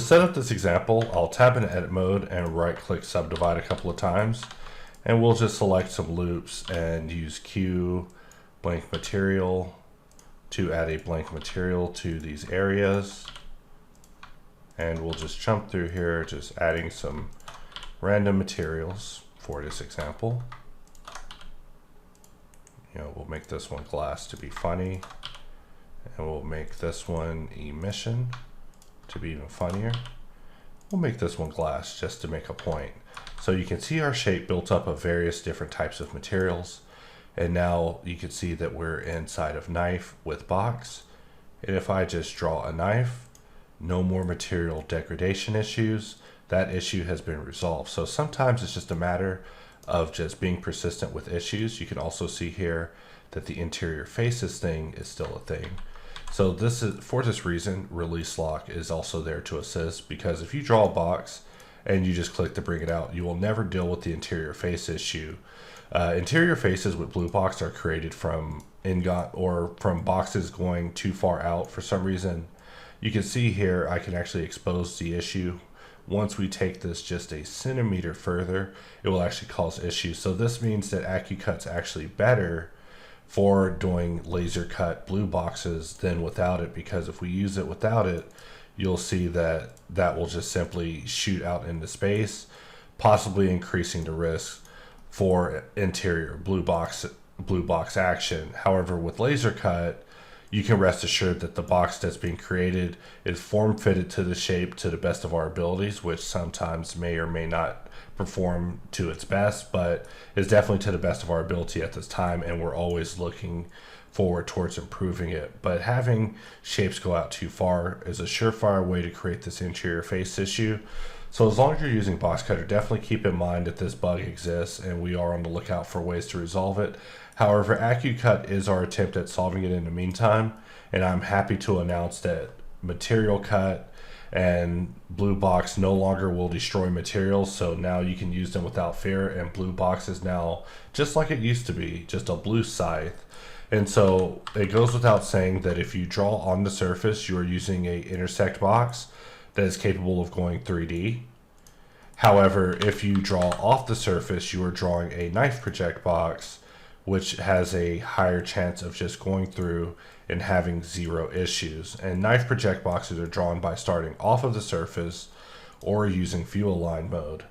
To set up this example, I'll tap into edit mode and right click subdivide a couple of times, and we'll just select some loops and use Q blank material to add a blank material to these areas. And we'll just jump through here, just adding some random materials for this example. We'll make this one glass to be funny, and we'll make this one emission to be even funnier. We'll make this one glass just to make a point. So you can see our shape built up of various different types of materials. And now you can see that we're inside of knife with box. And if I just draw a knife, no more material degradation issues. That issue has been resolved. So sometimes it's just a matter of just being persistent with issues. You can also see here that the interior faces thing is still a thing. So for this reason, release lock is also there to assist, because if you draw a box and you just click to bring it out, you will never deal with the interior face issue. Interior faces with blue box are created from ingot or from boxes going too far out for some reason. You can see here I can actually expose the issue. Once we take this just a centimeter further, it will actually cause issues. So this means that AccuCut's actually better for doing laser cut blue boxes than without it, because if we use it without it, you'll see that that will just simply shoot out into space, possibly increasing the risk for interior blue box action. However, with laser cut, you can rest assured that the box that's being created is form fitted to the shape to the best of our abilities, which sometimes may or may not perform to its best, but is definitely to the best of our ability at this time, and we're always looking forward towards improving it. But having shapes go out too far is a surefire way to create this interior face issue. So as long as you're using boxcutter, definitely keep in mind that this bug exists, and we are on the lookout for ways to resolve it. However, AccuCut is our attempt at solving it in the meantime, and I'm happy to announce that Material Cut and Blue Box no longer will destroy materials, so now you can use them without fear, and Blue Box is now just like it used to be, just a blue scythe. And so it goes without saying that if you draw on the surface, you are using a intersect box that is capable of going 3D. However, if you draw off the surface, you are drawing a knife project box, which has a higher chance of just going through and having zero issues. And knife project boxes are drawn by starting off of the surface or using fuel line mode.